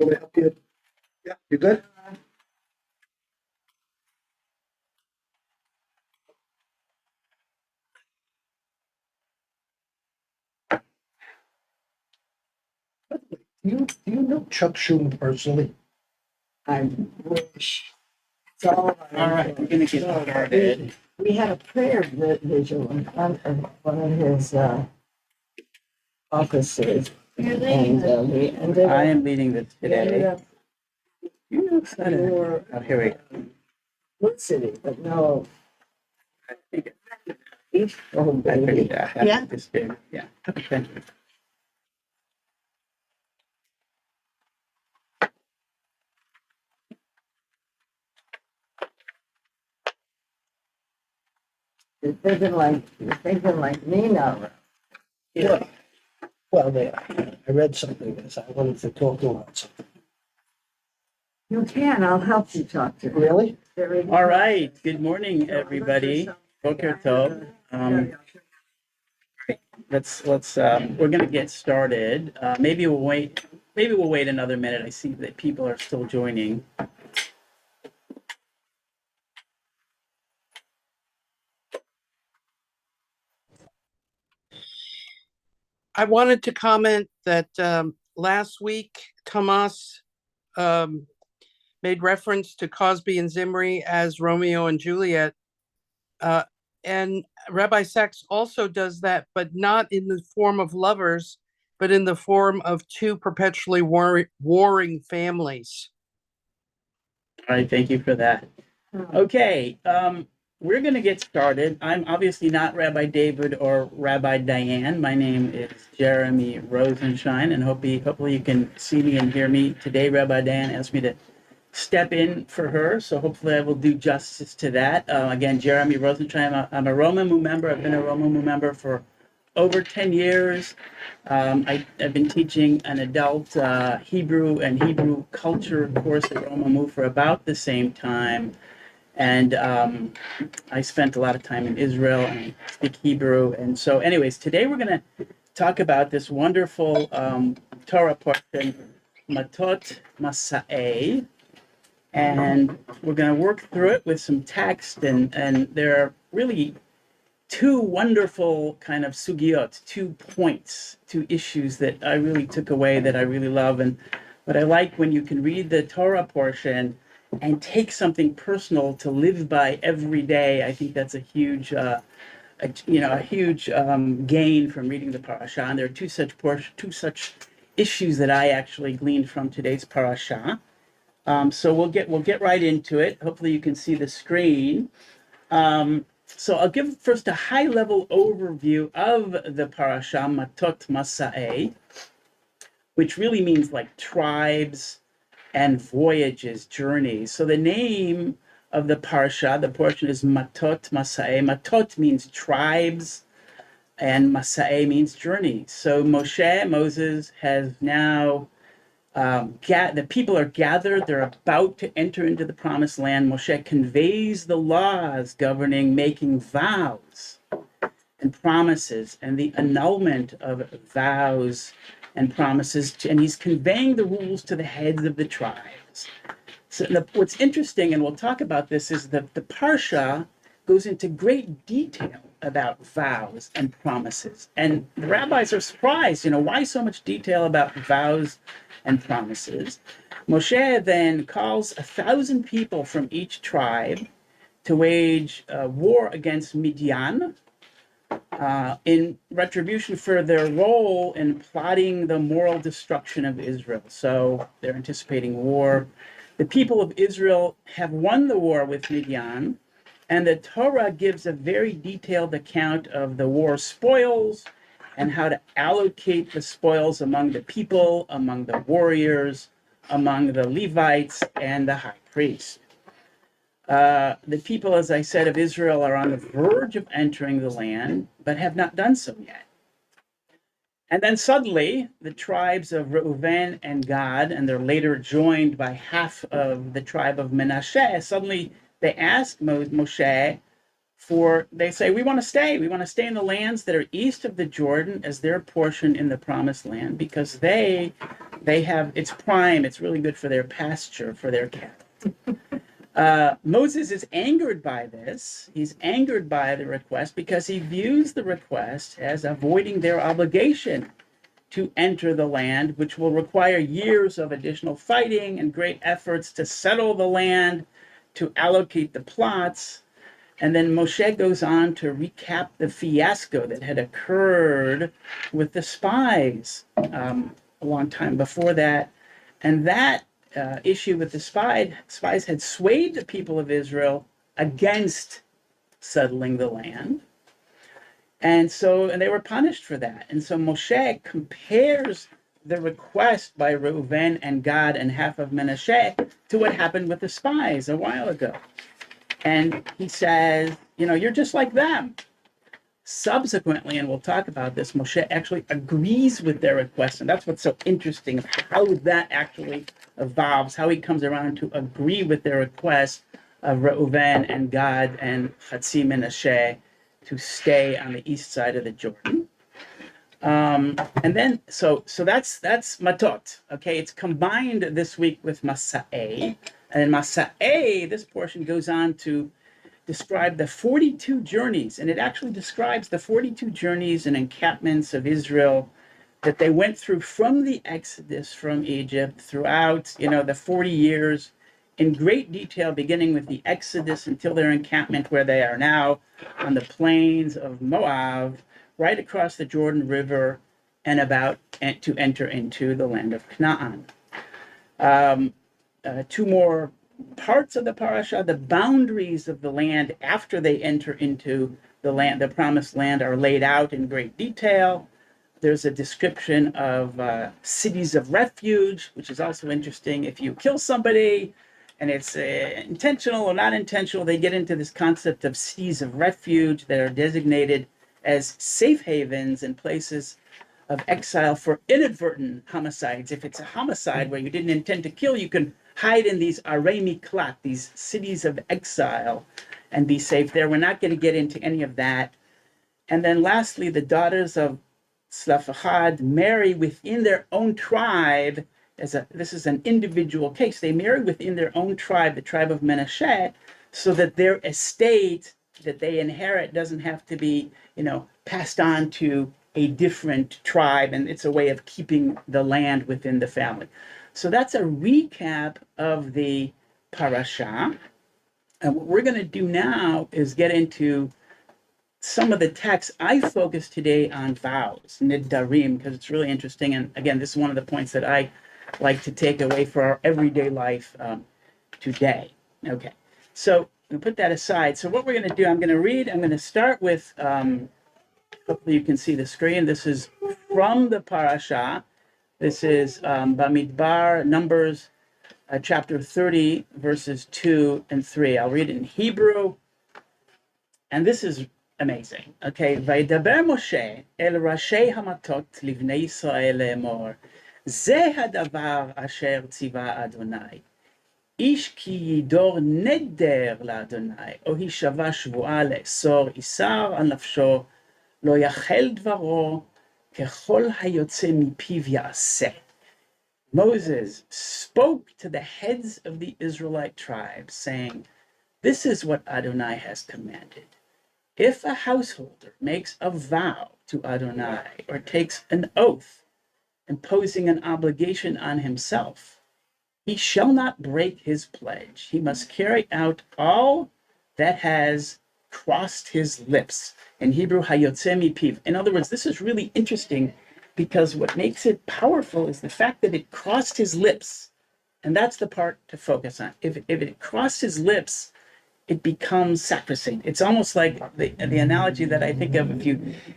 Want me to help you? Yeah, you good? Do you know Chuck Schumer personally? I wish. It's all right, we're gonna get started. We had a prayer vigil in front of one of his offices, and we ended I up. am leading this We ended today. up You excited? for Oh, here we go. Wood City, but no. I think Oh, I figured baby. that. Yeah. This big. Yeah. Okay. You're thinking like me now. Yeah. Well, I read something that I wanted to talk to about something. You can. I'll help you talk to him. Really? All right. Good morning, everybody. Boker Tov. Let's we're gonna get started. Maybe we'll wait. Maybe we'll wait another minute. I see that people are still joining. I wanted to comment that last week Tomas made reference to Cosby and Zimri as Romeo and Juliet. And Rabbi Sachs also does that, but not in the form of lovers, but in the form of two perpetually warring families. All right, thank you for that. Okay, we're going to get started. I'm obviously not Rabbi David or Rabbi Diane. My name is Jeremy Rosenshine, and hopefully you can see me and hear me. Today, Rabbi Diane asked me to step in for her, so hopefully I will do justice to that. Again, Jeremy Rosenshine, I'm a Romemu member. I've been a Romemu member for over 10 years. I've been teaching an adult Hebrew and Hebrew culture course at Romemu for about the same time. And I spent a lot of time in Israel and I speak Hebrew. And so anyways, today we're going to talk about this wonderful Torah portion, Matot Masa'eh. And we're going to work through it with some text. And there are really two wonderful kind of sugiot, 2 points, 2 issues that I really took away that I really love. And what I like when you can read the Torah portion and take something personal to live by every day, I think that's a huge, gain from reading the parasha. And there are two such issues that I actually gleaned from today's parasha. So we'll get right into it. Hopefully you can see the screen. So I'll give first a high-level overview of the parasha Matot Masa'eh, which really means like tribes and voyages, journeys. So the name of the parsha, the portion is Matot Masa'eh. Matot means tribes, and Masa'eh means journey. So Moses, has now, the people are gathered. They're about to enter into the promised land. Moshe conveys the laws governing making vows and promises and the annulment of vows and promises, and he's conveying the rules to the heads of the tribes. So what's interesting, and we'll talk about this, is that the parsha goes into great detail about vows and promises. And the rabbis are surprised, why so much detail about vows and promises? Moshe then calls 1,000 people from each tribe to wage war against Midian, in retribution for their role in plotting the moral destruction of Israel. So they're anticipating war. The people of Israel have won the war with Midian, and the Torah gives a very detailed account of the war spoils and how to allocate the spoils among the people, among the warriors, among the Levites, and the high priest. The people, as I said, of Israel are on the verge of entering the land, but have not done so yet. And then suddenly, the tribes of Reuven and Gad, and they're later joined by half of the tribe of Menashe, suddenly they ask Moshe they say, we want to stay. We want to stay in the lands that are east of the Jordan as their portion in the promised land, because they They have, it's prime. It's really good for their pasture, for their cattle. Moses is angered by this. He's angered by the request because he views the request as avoiding their obligation to enter the land, which will require years of additional fighting and great efforts to settle the land, to allocate the plots. And then Moshe goes on to recap the fiasco that had occurred with the spies a long time before that. And that issue with the spies had swayed the people of Israel against settling the land. And they were punished for that. And so Moshe compares the request by Reuven and Gad and half of Manasseh to what happened with the spies a while ago. And he says, you're just like them. Subsequently, and we'll talk about this, Moshe actually agrees with their request. And that's what's so interesting of how that actually evolves, how he comes around to agree with their request of Reuven and Gad and Chatzi Manasseh to stay on the east side of the Jordan. And then, so that's Matot. Okay, it's combined this week with Masa'eh. And in Masa'eh, this portion goes on to describe the 42 journeys, and it actually describes the 42 journeys and encampments of Israel that they went through from the Exodus from Egypt throughout, the 40 years in great detail, beginning with the Exodus until their encampment where they are now on the plains of Moab, right across the Jordan River and about to enter into the land of Canaan. Two more parts of the parasha, the boundaries of the land after they enter into the land, the promised land, are laid out in great detail. There's a description of cities of refuge, which is also interesting. If you kill somebody and it's intentional or not intentional, they get into this concept of cities of refuge that are designated as safe havens and places of exile for inadvertent homicides. If it's a homicide where you didn't intend to kill, you can hide in these arei miklat, these cities of exile, and be safe there. We're not going to get into any of that. And then lastly, the daughters of Tzlafachad marry within their own tribe. This is an individual case. They marry within their own tribe, the tribe of Manasseh, so that their estate that they inherit doesn't have to be, passed on to a different tribe, and it's a way of keeping the land within the family. So that's a recap of the parasha. And what we're going to do now is get into some of the texts. I focus today on vows, nidarim, because it's really interesting. And again, this is one of the points that I like to take away for our everyday life today. Okay, so we put that aside. So what we're going to do, I'm going to start with, hopefully you can see the screen. This is from the parasha. This is Bamidbar, Numbers, chapter 30, verses 2 and 3. I'll read it in Hebrew. And this is amazing. Okay. Vaydaber Moshe el Rashi Hamatot livnei Yisrael le'emor. Ze hadavar asher tziva Adonai. Ish ki yidor neder laAdonai, o hishava shvu'a le'esor isar al nafsho, lo yachel dvaro, kechol hayotze mipiv ya'aseh. Moses spoke to the heads of the Israelite tribes, saying, "This is what Adonai has commanded. If a householder makes a vow to Adonai or takes an oath, imposing an obligation on himself, he shall not break his pledge. He must carry out all that has crossed his lips." In Hebrew, hayotze mipiv. In other words, this is really interesting because what makes it powerful is the fact that it crossed his lips. And that's the part to focus on. If it crossed his lips, it becomes sacrosanct. It's almost like the analogy that I think of,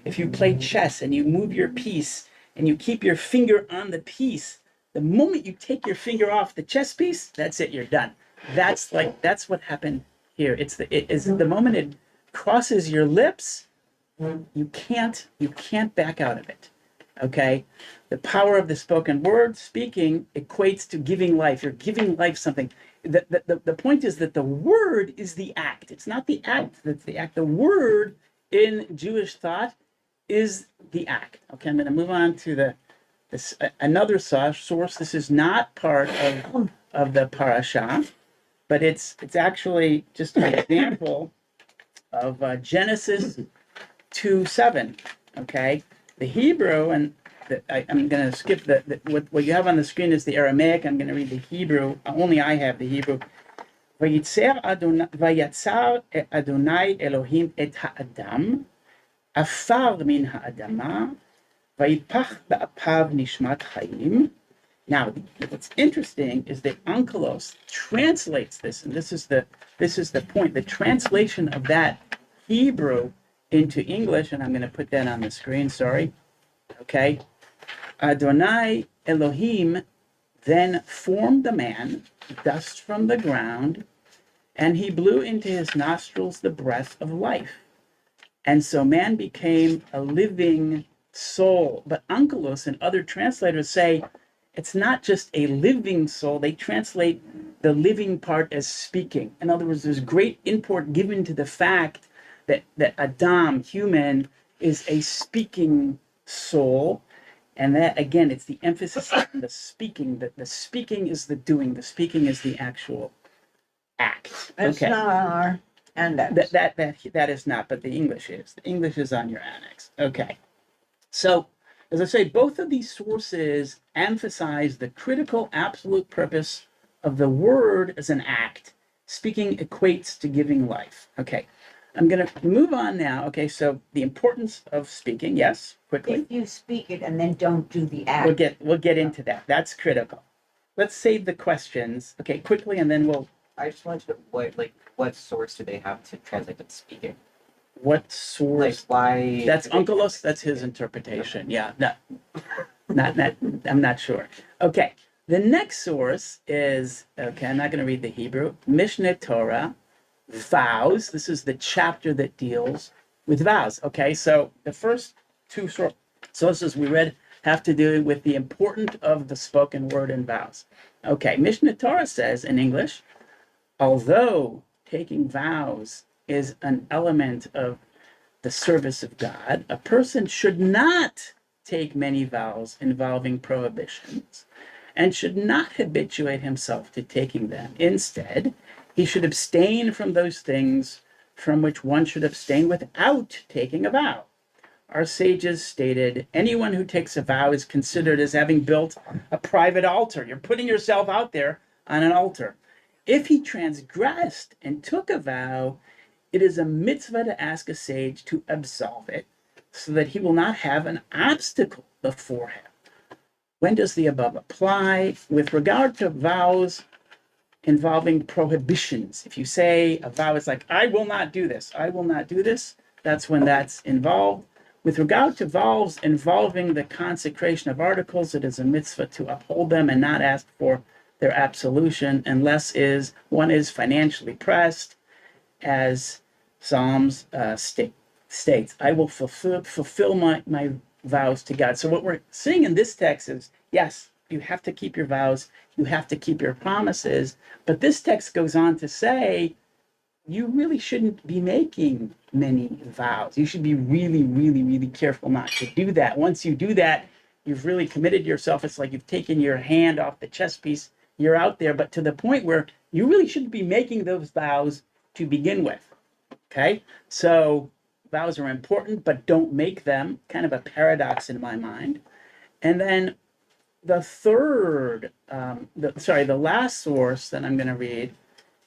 if you play chess and you move your piece and you keep your finger on the piece, the moment you take your finger off the chess piece, that's it, you're done. That's what happened here. It's the moment it crosses your lips, you can't back out of it. Okay? The power of the spoken word, speaking, equates to giving life. You're giving life something. The point is that the word is the act. It's not the act that's the act. The word in Jewish thought is the act. Okay, I'm going to move on to the another source. This is not part of the parasha, but it's actually just an example of Genesis 2:7. Okay, the Hebrew, and I'm going to skip what you have on the screen is the Aramaic. I'm going to read the Hebrew. Only I have the Hebrew. Vayitzer Adonai Elohim et ha'adam, afar min ha'adama, vayipach ba'apav nishmat chayim. Now, what's interesting is that Onkelos translates this, and this is the point. The translation of that Hebrew into English, and I'm going to put that on the screen. Sorry. Okay. Adonai Elohim then formed the man, dust from the ground, and he blew into his nostrils the breath of life. And so man became a living soul. But Onkelos and other translators say it's not just a living soul. They translate the living part as speaking. In other words, there's great import given to the fact that Adam, human, is a speaking soul. And that, again, it's the emphasis on the speaking, that the speaking is the doing, the speaking is the actual act. It's Okay. not on our index. That is not, but the English is. The English is on your annex. Okay. So, as I say, both of these sources emphasize the critical absolute purpose of the word as an act. Speaking equates to giving life. Okay. I'm going to move on now. Okay, so the importance of speaking, yes, quickly. If you speak it and then don't do the act. We'll get into that. That's critical. Let's save the questions. Okay, quickly, and then we'll. I just wanted to know what source do they have to translate the speaking? What source? Like why? That's Onkelos. That's his interpretation. Yeah, not. I'm not sure. Okay, the next source is okay. I'm not going to read the Hebrew. Mishneh Torah, vows. This is the chapter that deals with vows. Okay, so the first two sources we read have to do with the importance of the spoken word and vows. Okay, Mishneh Torah says in English, although taking vows is an element of the service of God, a person should not take many vows involving prohibitions and should not habituate himself to taking them. Instead, he should abstain from those things from which one should abstain without taking a vow. Our sages stated, anyone who takes a vow is considered as having built a private altar. You're putting yourself out there on an altar. If he transgressed and took a vow, it is a mitzvah to ask a sage to absolve it so that he will not have an obstacle before him. When does the above apply? With regard to vows involving prohibitions, if you say a vow is like, I will not do this, I will not do this, that's when that's involved. With regard to vows involving the consecration of articles, it is a mitzvah to uphold them and not ask for their absolution unless one is financially pressed, as Psalms states, I will fulfill my vows to God. So what we're seeing in this text is, yes, you have to keep your vows, you have to keep your promises, but this text goes on to say, you really shouldn't be making many vows. You should be really, really, really careful not to do that. Once you do that, you've really committed yourself. It's like you've taken your hand off the chess piece. You're out there, but to the point where you really shouldn't be making those vows to begin with. Okay? So vows are important, but don't make them. Kind of a paradox in my mind. And then the third, the last source that I'm going to read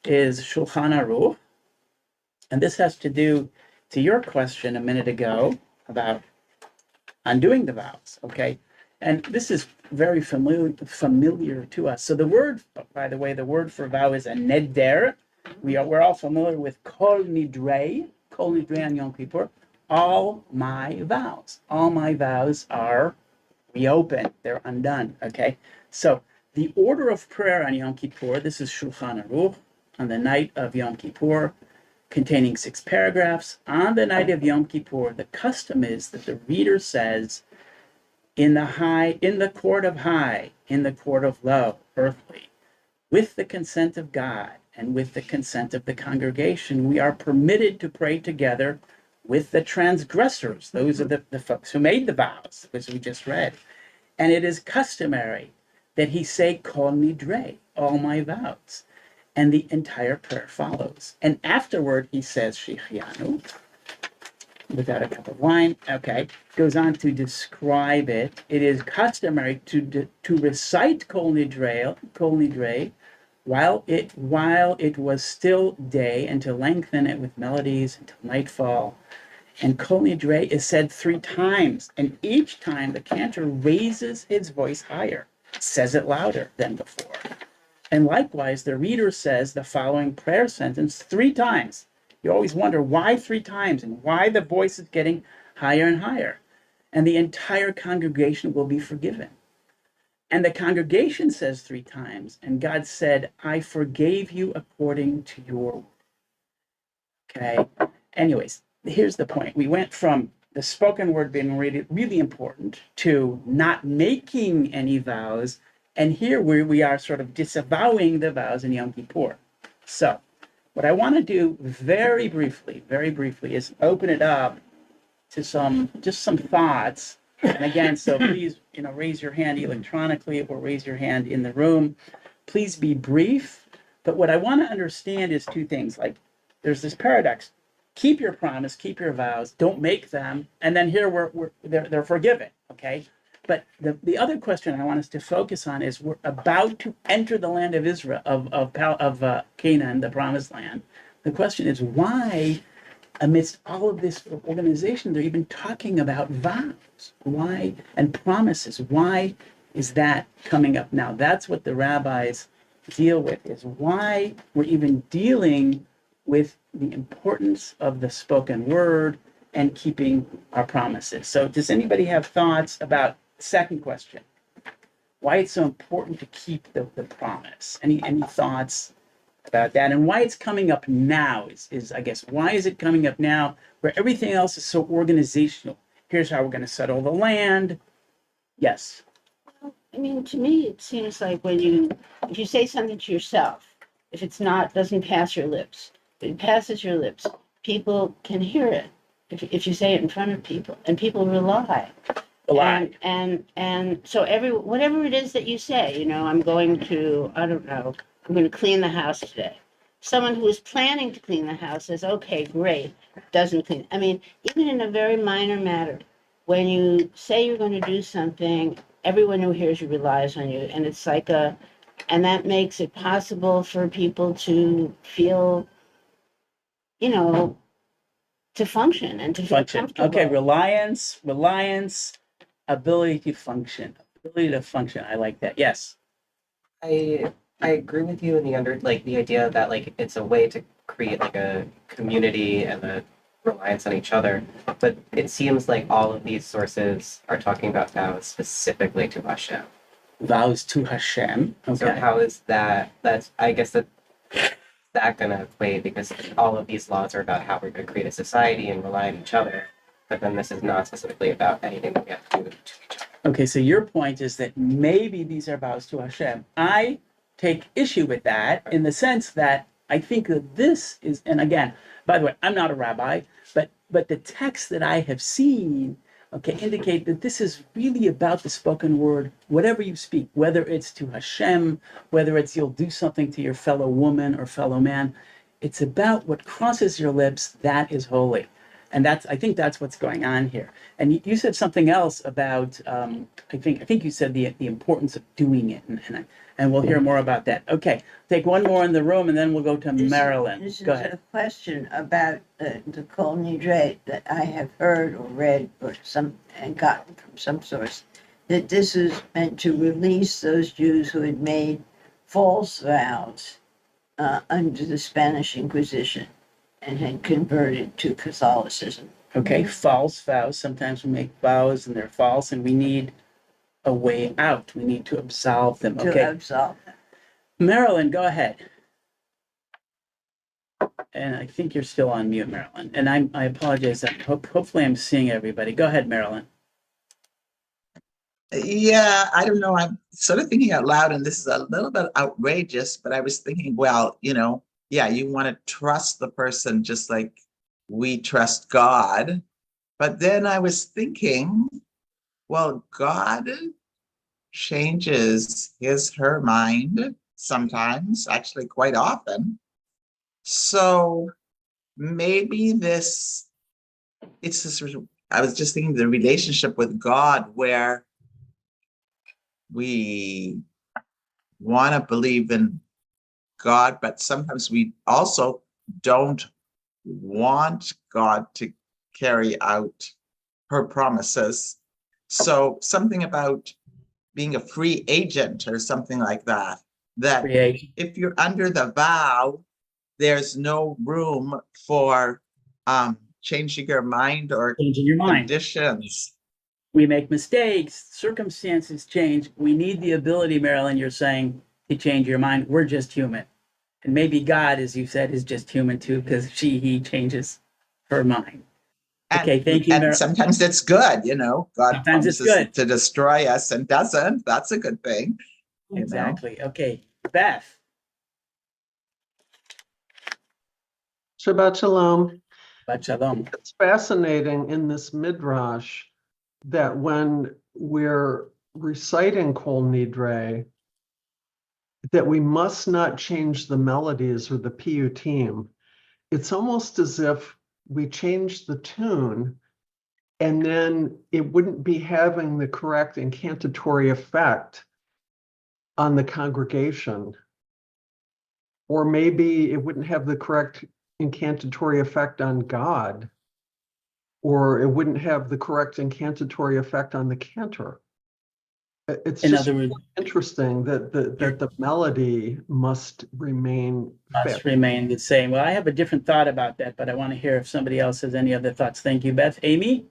is Shulchan Aruch. And this has to do to your question a minute ago about undoing the vows, okay? And this is very familiar to us. So the word, by the way, the word for vow is a neder. We're all familiar with kol nidrei on Yom Kippur. All my vows are reopened. They're undone, okay? So the order of prayer on Yom Kippur, this is Shulchan Aruch, on the night of Yom Kippur, containing 6 paragraphs. On the night of Yom Kippur, the custom is that the reader says, in the court of high, in the court of low, earthly, with the consent of God and with the consent of the congregation, we are permitted to pray together with the transgressors. Those are the folks who made the vows, as we just read. And it is customary that he say, Kol nidre, all my vows. And the entire prayer follows. And afterward, he says, Shechianu, without a cup of wine. Okay, goes on to describe it. It is customary to recite Kol Nidre while it was still day, and to lengthen it with melodies until nightfall. And Kol Nidre is said 3 times, and each time the cantor raises his voice higher, says it louder than before. And likewise, the reader says the following prayer sentence 3 times. You always wonder why 3 times and why the voice is getting higher and higher. And the entire congregation will be forgiven. And the congregation says 3 times, and God said, I forgave you according to your word. Okay. Anyways, here's the point. We went from the spoken word being really, really important to not making any vows. And here we are sort of disavowing the vows in Yom Kippur. So what I want to do very briefly, is open it up to some thoughts. And again, so please, raise your hand electronically or raise your hand in the room. Please be brief. But what I want to understand is 2 things. Like, there's this paradox. Keep your promise, keep your vows, don't make them. And then here they're forgiven, okay? But the other question I want us to focus on is we're about to enter the land of Israel, of Canaan, the promised land. The question is, why, amidst all of this organization, they're even talking about vows? Why? And promises. Why is that coming up now? That's what the rabbis deal with, is why we're even dealing with the importance of the spoken word and keeping our promises. So does anybody have thoughts about the second question? Why it's so important to keep the promise? Any thoughts about that? And why it's coming up now is I guess, why is it coming up now where everything else is so organizational? Here's how we're going to settle the land. Yes. I mean, to me, it seems like if you say something to yourself, if it's doesn't pass your lips, if it passes your lips, people can hear it. If you say it in front of people, and people rely. And so whatever it is that you say, I'm going to clean the house today. Someone who is planning to clean the house says, okay, great, doesn't clean. I mean, even in a very minor matter, when you say you're going to do something, everyone who hears you relies on you. And it's like and that makes it possible for people to feel, to function and to feel comfortable. Okay, reliance, ability to function. I like that. Yes. I agree with you in the idea that it's a way to create a community and a reliance on each other. But it seems like all of these sources are talking about vows specifically to Hashem. Vows to Hashem. Okay. So how is that? I guess that going to equate, because all of these laws are about how we're going to create a society and rely on each other. But then this is not specifically about anything that we have to do to each other. Okay, so your point is that maybe these are vows to Hashem. I take issue with that in the sense that I think that this is, and again, by the way, I'm not a rabbi, but the texts that I have seen, indicate that this is really about the spoken word, whatever you speak, whether it's to Hashem, whether it's you'll do something to your fellow woman or fellow man. It's about what crosses your lips, that is holy. And I think that's what's going on here. And you said something else about, I think you said the importance of doing it, and we'll hear more about that. Okay, take one more in the room, and then we'll go to Marilyn. This Go is ahead. a question about the Kol Nidre that I have heard or read and gotten from some source, that this is meant to release those Jews who had made false vows under the Spanish Inquisition and had converted to Catholicism. Okay, false vows. Sometimes we make vows and they're false, and we need a way out. We need to absolve them. Okay, To absolve them. Marilyn, go ahead. And I think you're still on mute, Marilyn. And I apologize. Hopefully I'm seeing everybody. Go ahead, Marilyn. Yeah, I don't know. I'm sort of thinking out loud, and this is a little bit outrageous, but I was thinking, well, yeah, you want to trust the person just like we trust God. But then I was thinking, well, God changes her mind sometimes, actually quite often. So maybe it's this, I was just thinking the relationship with God where we want to believe in God, but sometimes we also don't want God to carry out her promises. So something about being a free agent or something like that, that Create. if you're under the vow, there's no room for changing your mind or Changing your mind. conditions. We make mistakes, circumstances change. We need the ability, Marilyn, you're saying, to change your mind. We're just human. And maybe God, as you said, is just human too, because he changes her mind. Okay, thank you, And Marilyn. sometimes it's good, God Sometimes it's promises good. to destroy us and doesn't. That's a good thing. Exactly. Okay, Beth. Shabbat Shalom. Shabbat Shalom. It's fascinating in this midrash that when we're reciting Kol Nidre, that we must not change the melodies or the piyutim. It's almost as if we change the tune and then it wouldn't be having the correct incantatory effect on the congregation. Or maybe it wouldn't have the correct incantatory effect on God, or it wouldn't have the correct incantatory effect on the cantor. It's In just other words, interesting that the melody must remain must fixed. remain the same. Well, I have a different thought about that, but I want to hear if somebody else has any other thoughts. Thank you, Beth. Amy?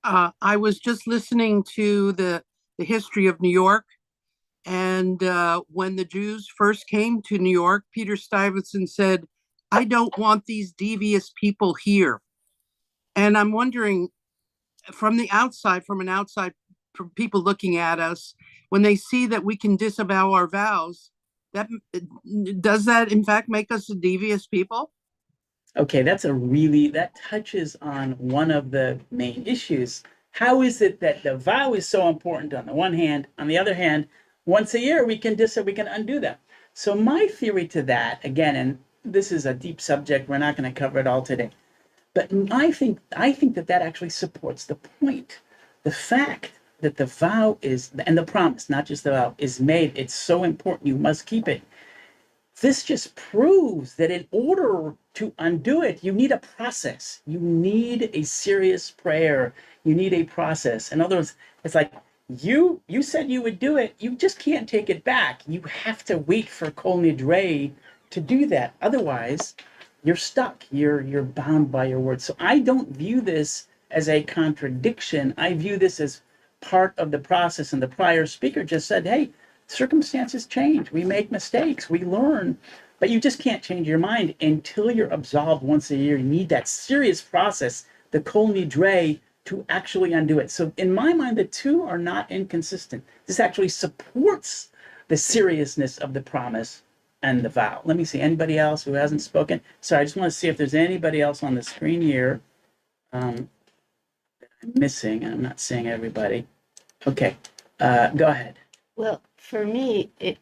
I was just listening to the history of New York. And when the Jews first came to New York, Peter Stuyvesant said, I don't want these devious people here. And I'm wondering, from people looking at us, when they see that we can disavow our vows, does that in fact make us a devious people? Okay, that touches on one of the main issues. How is it that the vow is so important on the one hand, on the other hand, once a year we can undo them? So my theory to that, again, and this is a deep subject, we're not going to cover it all today, but I think that actually supports the point. The fact that the vow is, and the promise, not just the vow, is made, it's so important, you must keep it. This just proves that in order to undo it, you need a process. You need a serious prayer. You need a process. In other words, it's like you said you would do it. You just can't take it back. You have to wait for Kol Nidre to do that. Otherwise, you're stuck. You're bound by your word. So I don't view this as a contradiction. I view this as part of the process. And the prior speaker just said, hey, circumstances change. We make mistakes. We learn. But you just can't change your mind until you're absolved once a year. You need that serious process, the Kol Nidre, to actually undo it. So in my mind, the two are not inconsistent. This actually supports the seriousness of the promise and the vow. Let me see, anybody else who hasn't spoken? Sorry, I just want to see if there's anybody else on the screen here that I'm missing. I'm not seeing everybody. Okay, go ahead. Well, for me, it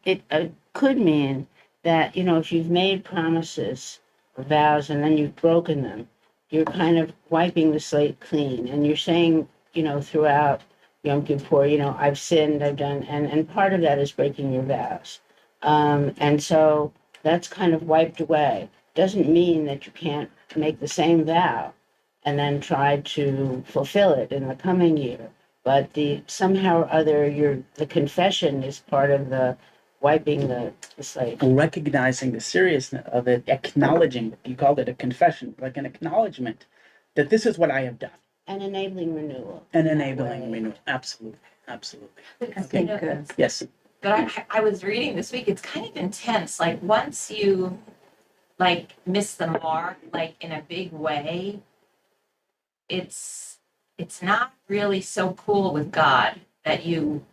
could mean that, if you've made promises or vows and then you've broken them, you're kind of wiping the slate clean. And you're saying, throughout Yom Kippur, I've sinned, I've done, and part of that is breaking your vows. And so that's kind of wiped away. Doesn't mean that you can't make the same vow and then try to fulfill it in the coming year. But somehow or other, the confession is part of the wiping the slate. Recognizing the seriousness of it, acknowledging, you called it a confession, like an acknowledgement that this is what I have done. And enabling renewal. And enabling renewal. Absolutely. Absolutely. Okay. Yes. But I was reading this week, it's kind of intense. Like once you miss the mark, in a big way, it's not really so cool with God that you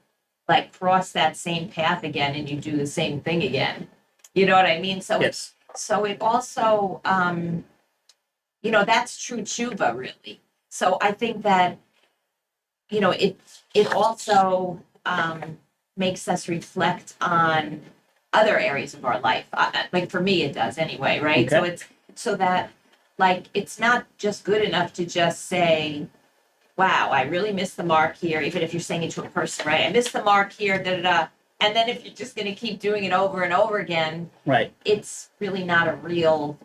cross that same path again and you do the same thing again. You know what I mean? So Yes. so it also that's true tshuva really. So I think that you know, it also makes us reflect on other areas of our life. Like for me, it does anyway, right? So Okay. it's so that like it's not just good enough to just say, wow, I really missed the mark here, even if you're saying it to a person, right? I missed the mark here, da da da. And then if you're just going to keep doing it over and over again, Right. it's really not a real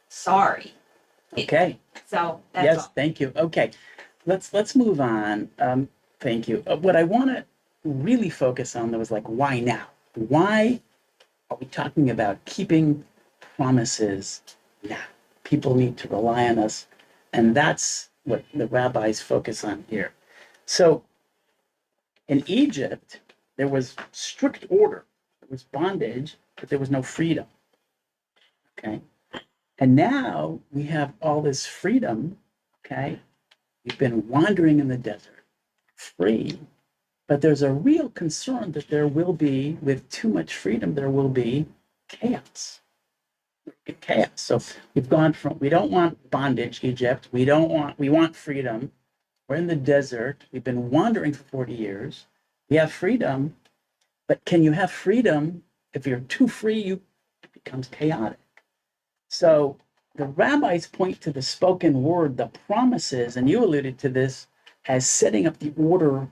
sorry. Okay. So that's Yes, all. thank you. Okay, let's move on. Thank you. What I want to really focus on though is like, why now? Why are we talking about keeping promises now? People need to rely on us, and that's what the rabbis focus on here. So in Egypt, there was strict order, there was bondage, but there was no freedom. Okay, and now we have all this freedom. Okay, we've been wandering in the desert, free, but there's a real concern that there will be, with too much freedom, there will be chaos. Chaos. So we've gone from, we don't want bondage, Egypt. We want freedom. We're in the desert. We've been wandering for 40 years. We have freedom, but can you have freedom if you're too free? It becomes chaotic. So the rabbis point to the spoken word, the promises, and you alluded to this as setting up the order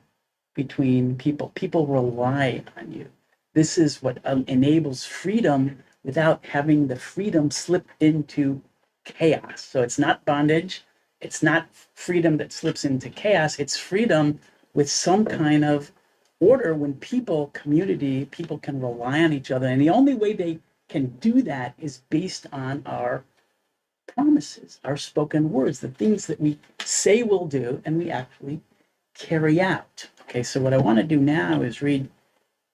between people. People rely on you. This is what enables freedom without having the freedom slip into chaos. So it's not bondage. It's not freedom that slips into chaos. It's freedom with some kind of order when people can rely on each other. And the only way they can do that is based on our promises, our spoken words, the things that we say we'll do and we actually carry out. Okay, so what I want to do now is read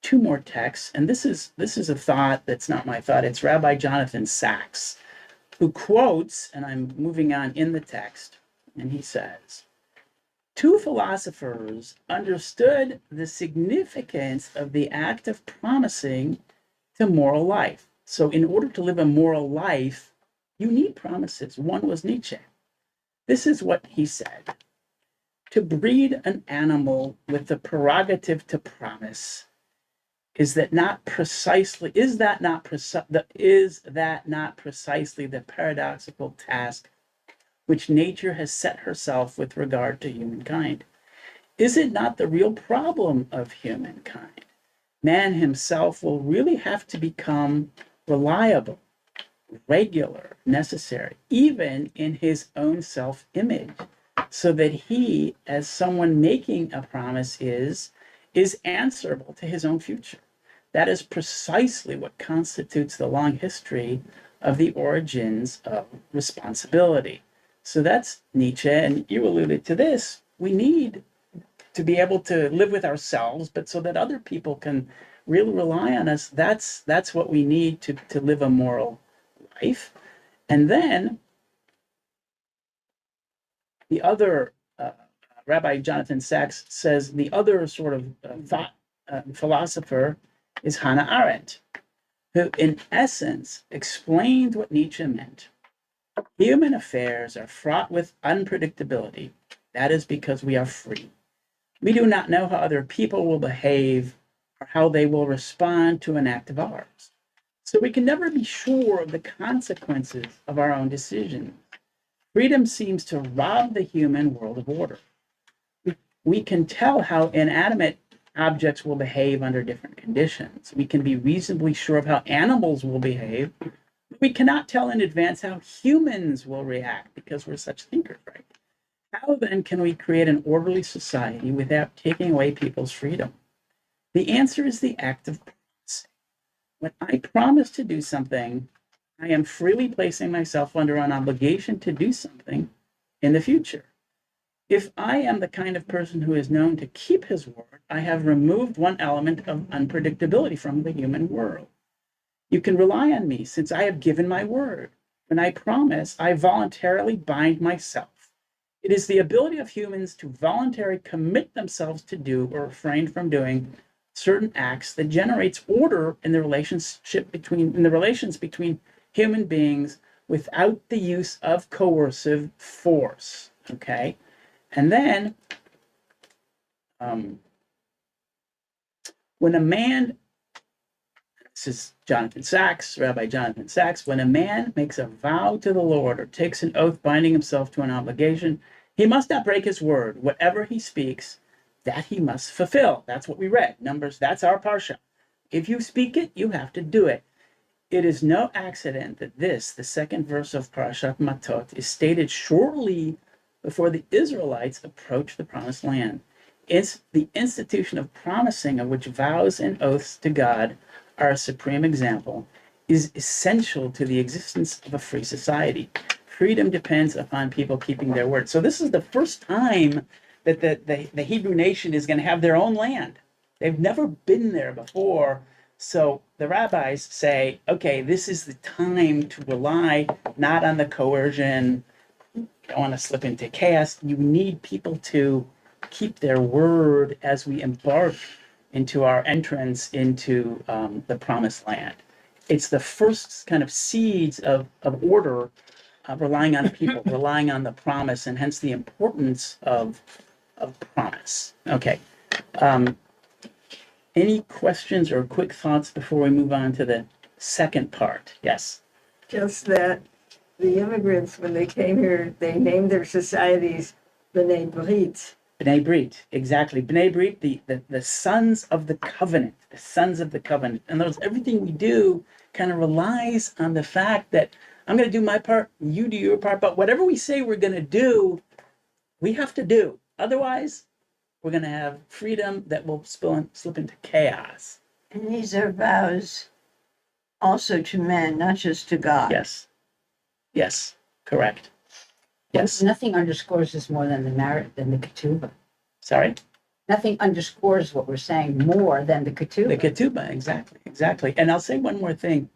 two more texts, and this is a thought that's not my thought. It's Rabbi Jonathan Sachs, who quotes, and I'm moving on in the text, and he says, two philosophers understood the significance of the act of promising to moral life. So in order to live a moral life, you need promises. One was Nietzsche. This is what he said. To breed an animal with the prerogative to promise, is that not precisely the paradoxical task which nature has set herself with regard to humankind? Is it not the real problem of humankind? Man himself will really have to become reliable, regular, necessary, even in his own self-image, so that he, as someone making a promise, is answerable to his own future. That is precisely what constitutes the long history of the origins of responsibility. So that's Nietzsche, and you alluded to this. We need to be able to live with ourselves, but so that other people can really rely on us. That's what we need to live a moral life. And then the other Rabbi Jonathan Sachs says the other sort of philosopher is Hannah Arendt, who in essence explained what Nietzsche meant. Human affairs are fraught with unpredictability. That is because we are free. We do not know how other people will behave or how they will respond to an act of ours. So we can never be sure of the consequences of our own decisions. Freedom seems to rob the human world of order. We can tell how inanimate objects will behave under different conditions. We can be reasonably sure of how animals will behave. But we cannot tell in advance how humans will react because we're such thinkers, right? How then can we create an orderly society without taking away people's freedom? The answer is the act of promising. When I promise to do something, I am freely placing myself under an obligation to do something in the future. If I am the kind of person who is known to keep his word, I have removed one element of unpredictability from the human world. You can rely on me since I have given my word. When I promise, I voluntarily bind myself. It is the ability of humans to voluntarily commit themselves to do or refrain from doing certain acts that generates order in the relations between human beings without the use of coercive force. Okay? And then when a man, this is Jonathan Sachs, Rabbi Jonathan Sachs, when a man makes a vow to the Lord or takes an oath binding himself to an obligation, he must not break his word. Whatever he speaks, that he must fulfill. That's what we read. Numbers, that's our parsha. If you speak it, you have to do it. It is no accident that this, the second verse of Parashat Matot, is stated shortly before the Israelites approach the promised land. It's the institution of promising, of which vows and oaths to God are a supreme example, is essential to the existence of a free society. Freedom depends upon people keeping their word. So this is the first time that the Hebrew nation is going to have their own land. They've never been there before. So the rabbis say, okay, this is the time to rely not on the coercion. You don't want to slip into chaos. You need people to keep their word as we embark into our entrance into the promised land. It's the first kind of seeds of order, relying on people, relying on the promise, and hence the importance of promise. Okay. Any questions or quick thoughts before we move on to the second part? Yes. Just that the immigrants, when they came here, they named their societies B'nai Brit. B'nai Brit, exactly. B'nai Brit, the sons of the covenant, the sons of the covenant. In other words, everything we do kind of relies on the fact that I'm going to do my part, you do your part, but whatever we say we're going to do, we have to do. Otherwise, we're going to have freedom that will slip into chaos. And these are vows also to men, not just to God. Yes. Yes, correct. Yes. Nothing underscores this more than than the ketubah. Sorry? Nothing underscores what we're saying more than the ketubah. The ketubah, exactly. And I'll say one more thing.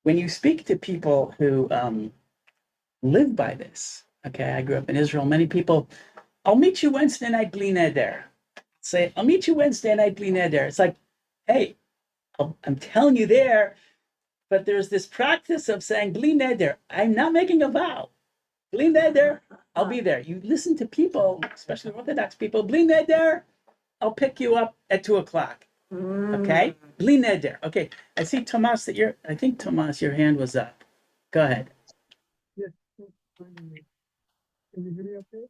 When you speak to people who live by this, okay, I grew up in Israel, many people, I'll meet you Wednesday night, Bli Neder. Say, I'll meet you Wednesday night, Bli Neder. It's like, hey, I'm telling you there, but there's this practice of saying, Bli Neder, I'm not making a vow. Bli Neder, I'll be there. You listen to people, especially Orthodox people, Bli Neder, I'll pick you up at 2:00. Okay? Bli Neder. Okay. I see, Tomas, I think, Tomas, your hand was up. Go ahead. Yes. Can you hear me okay?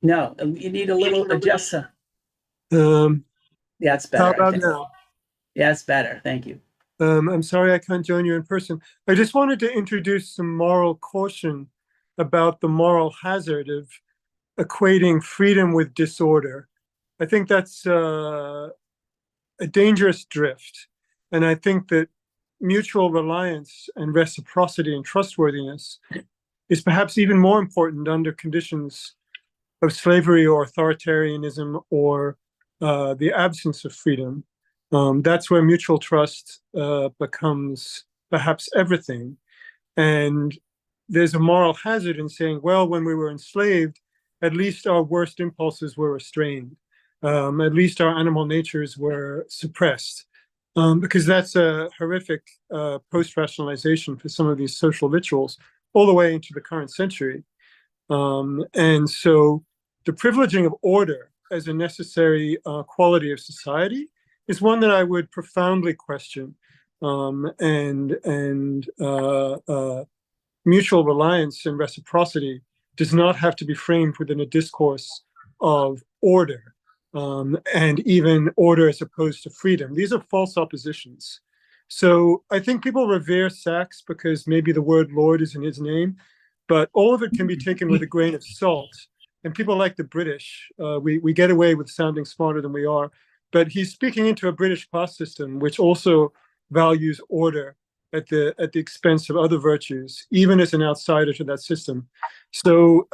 No, you need a little adjust. Yeah, it's better. how about now? Yeah, it's better. Thank you. I'm sorry I can't join you in person. I just wanted to introduce some moral caution about the moral hazard of equating freedom with disorder. I think that's a dangerous drift. And I think that mutual reliance and reciprocity and trustworthiness is perhaps even more important under conditions of slavery or authoritarianism or the absence of freedom. That's where mutual trust becomes perhaps everything. And there's a moral hazard in saying, well, when we were enslaved, at least our worst impulses were restrained. At least our animal natures were suppressed. Because that's a horrific post-rationalization for some of these social rituals all the way into the current century. And so the privileging of order as a necessary quality of society is one that I would profoundly question. Mutual reliance and reciprocity does not have to be framed within a discourse of order, and even order as opposed to freedom. These are false oppositions. So I think people revere Sachs because maybe the word Lord is in his name, but all of it can be taken with a grain of salt. And people like the British, we get away with sounding smarter than we are, but he's speaking into a British caste system, which also values order at the expense of other virtues, even as an outsider to that system. So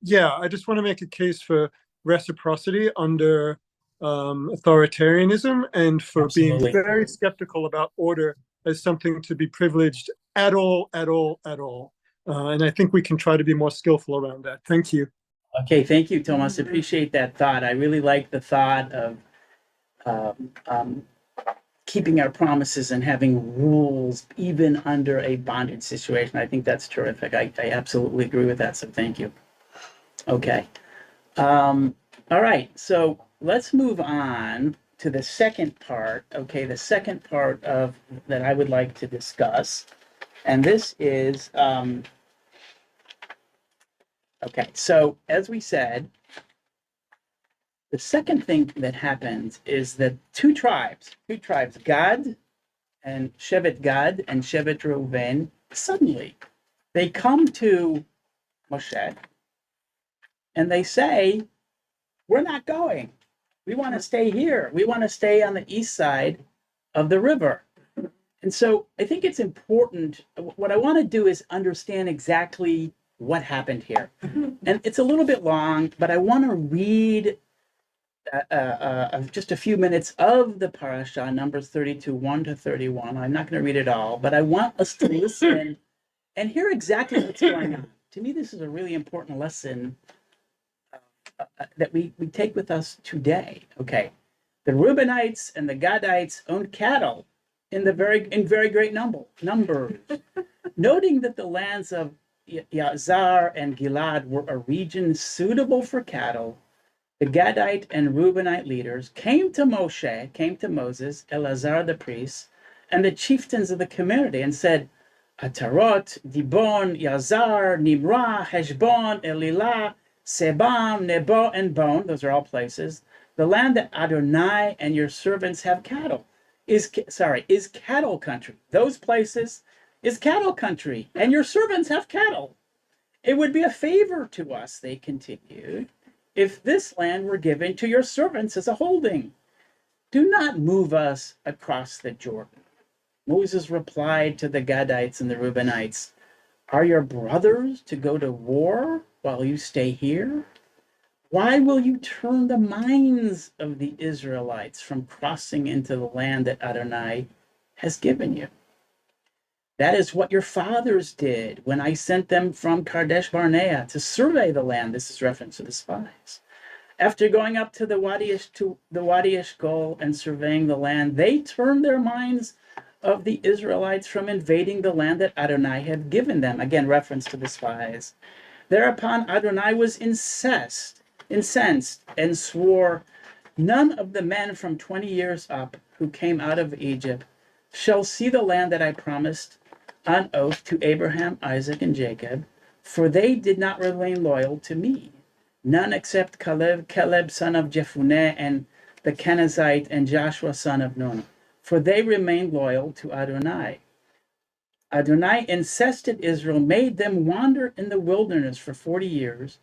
yeah, I just want to make a case for reciprocity under authoritarianism and for Absolutely. being very skeptical about order as something to be privileged at all. And I think we can try to be more skillful around that. Thank you. Okay, thank you, Thomas. Appreciate that thought. I really like the thought of keeping our promises and having rules even under a bondage situation. I think that's terrific. I absolutely agree with that, so thank you. Okay. All right, so let's move on to the second part. Okay, the second part of that I would like to discuss, and this is okay. So as we said, the second thing that happens is that two tribes, Gad and Shevet Gad and Shevet Reuven, suddenly they come to Moshe and they say, "We're not going. We want to stay here. We want to stay on the east side of the river." And so I think it's important. What I want to do is understand exactly what happened here. And it's a little bit long, but I want to read just a few minutes of the parasha, Numbers 32, 1 to 31. I'm not going to read it all, but I want us to listen and hear exactly what's going on. To me, this is a really important lesson that we take with us today. Okay, the Reubenites and the Gadites owned cattle in very great numbers. Noting that the lands of Yazar and Gilad were a region suitable for cattle, the Gadite and Reubenite leaders came to Moses, Eleazar the priest, and the chieftains of the community and said, Atarot, Dibon, Yazar, Nimrah, Heshbon, Elilah, Sebam, Nebo, and Bon, those are all places, the land that Adonai and your servants have cattle, is cattle country. Those places is cattle country, and your servants have cattle. It would be a favor to us, they continued, if this land were given to your servants as a holding. Do not move us across the Jordan. Moses replied to the Gadites and the Reubenites, are your brothers to go to war while you stay here? Why will you turn the minds of the Israelites from crossing into the land that Adonai has given you? That is what your fathers did when I sent them from Kadesh Barnea to survey the land. This is reference to the spies. After going up to the Wadi Eshkol and surveying the land, they turned their minds of the Israelites from invading the land that Adonai had given them. Again, reference to the spies. Thereupon Adonai was incensed and swore, none of the men from 20 years up who came out of Egypt shall see the land that I promised on oath to Abraham, Isaac, and Jacob, for they did not remain loyal to me. None except Caleb son of Jephunneh, and the Kenizzite, and Joshua son of Nun, for they remained loyal to Adonai. Adonai incensed Israel, made them wander in the wilderness for 40 years,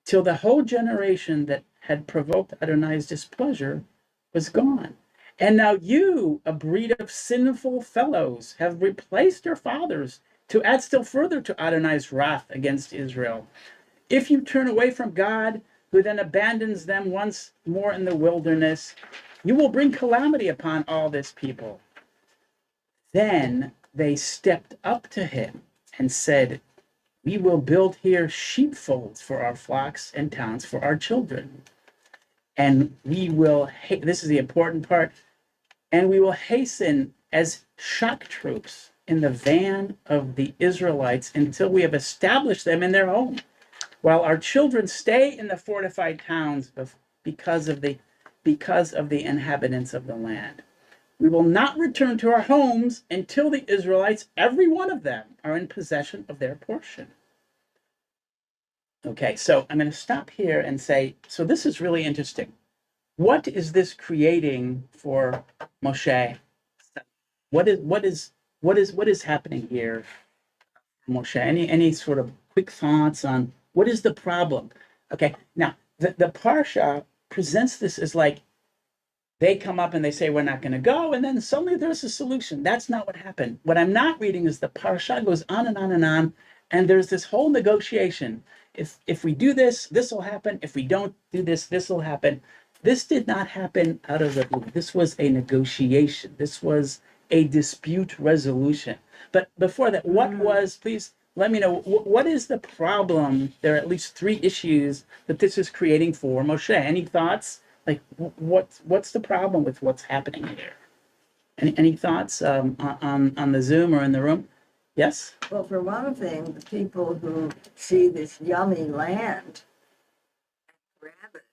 till the whole generation that had provoked Adonai's displeasure was gone. And now you, a breed of sinful fellows, have replaced your fathers to add still further to Adonai's wrath against Israel. If you turn away from God, who then abandons them once more in the wilderness, you will bring calamity upon all this people. Then they stepped up to him and said, we will build here sheepfolds for our flocks and towns for our children. And we will, this is the important part, and we will hasten as shock troops in the van of the Israelites until we have established them in their home, while our children stay in the fortified towns because of the inhabitants of the land. We will not return to our homes until the Israelites, every one of them, are in possession of their portion. Okay, so I'm going to stop here and say, so this is really interesting. What is this creating for Moshe? What is happening here, Moshe? Any sort of quick thoughts on what is the problem? Okay, now the Parsha presents this as like they come up and they say we're not going to go, and then suddenly there's a solution. That's not what happened. What I'm not reading is the Parsha goes on and on and on, and there's this whole negotiation. If we do this, this will happen. If we don't do this, this will happen. This did not happen out of the blue. This was a negotiation. This was a dispute resolution. But before that, please let me know, what is the problem? There are at least 3 issues that this is creating for Moshe. Any thoughts? Like, what's the problem with what's happening here? Any thoughts on the Zoom or in the room? Yes? Well, for one thing, the people who see this yummy land, grab it,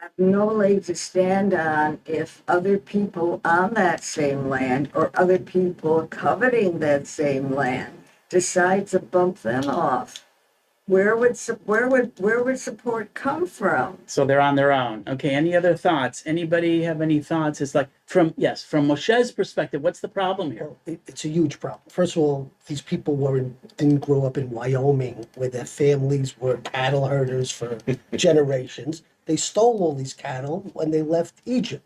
have no leg to stand on if other people on that same land or other people coveting that same land decide to bump them off. Where would support come from? So they're on their own. Okay, any other thoughts? Anybody have any thoughts? It's like from Moshe's perspective, what's the problem here? Well, it's a huge problem. First of all, these people didn't grow up in Wyoming where their families were cattle herders for generations. They stole all these cattle when they left Egypt.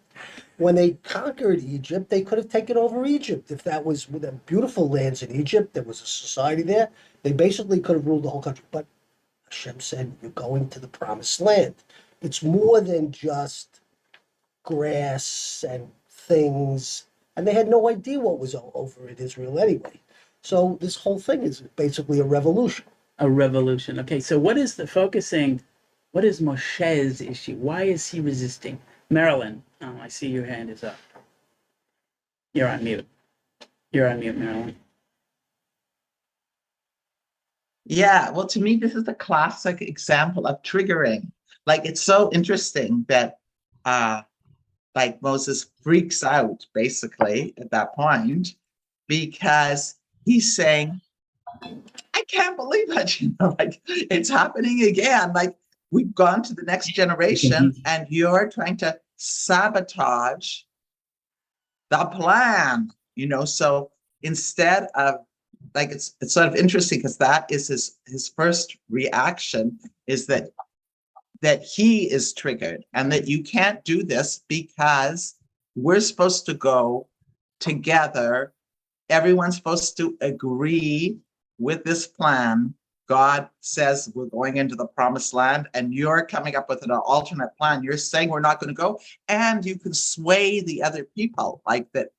When they conquered Egypt, they could have taken over Egypt. If that was with the beautiful lands in Egypt, there was a society there, they basically could have ruled the whole country. But Hashem said, you're going to the promised land. It's more than just grass and things. And they had no idea what was over in Israel anyway. So this whole thing is basically a revolution. A revolution. Okay, so what is what is Moshe's issue? Why is he resisting? Marilyn, oh, I see your hand is up. You're on mute. You're on mute, Marilyn. Yeah, well, to me, this is a classic example of triggering. Like, it's so interesting that like Moses freaks out basically at that point because he's saying, I can't believe it, like it's happening again. Like, we've gone to the next generation and you're trying to sabotage the plan, so instead of, like, it's sort of interesting because that is his first reaction, is that he is triggered and that you can't do this because we're supposed to go together. Everyone's supposed to agree with this plan. God says we're going into the promised land and you're coming up with an alternate plan. You're saying we're not going to go, and you can sway the other people like that.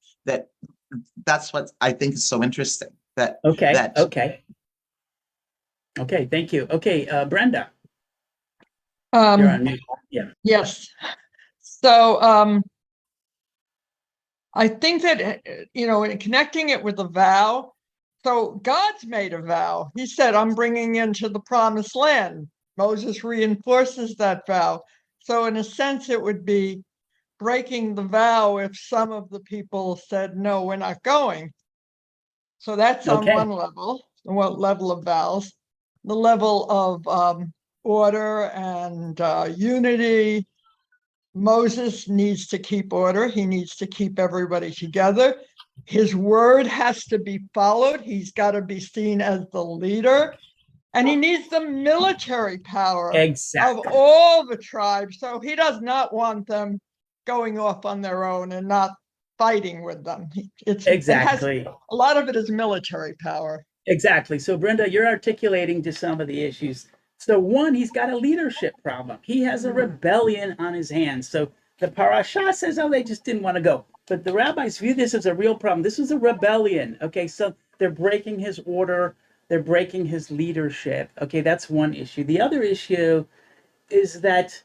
That's what I think is so interesting. Okay, thank you. Okay, Brenda. You're on mute. Yeah. Yes. So I think that, in connecting it with the vow, so God's made a vow. He said, I'm bringing you into the promised land. Moses reinforces that vow. So in a sense, it would be breaking the vow if some of the people said, no, we're not going. So that's on one level, what level of vows. The level of order and unity. Moses needs to keep order. He needs to keep everybody together. His word has to be followed. He's got to be seen as the leader. And he needs the military power of all the tribes. So he does not want them going off on their own and not fighting with them. A lot of it is military power. Exactly. So Brenda, you're articulating to some of the issues. So one, he's got a leadership problem. He has a rebellion on his hands. So the parasha says, oh, they just didn't want to go. But the rabbis view this as a real problem. This is a rebellion. Okay, so they're breaking his order. They're breaking his leadership. Okay, that's one issue. The other issue is that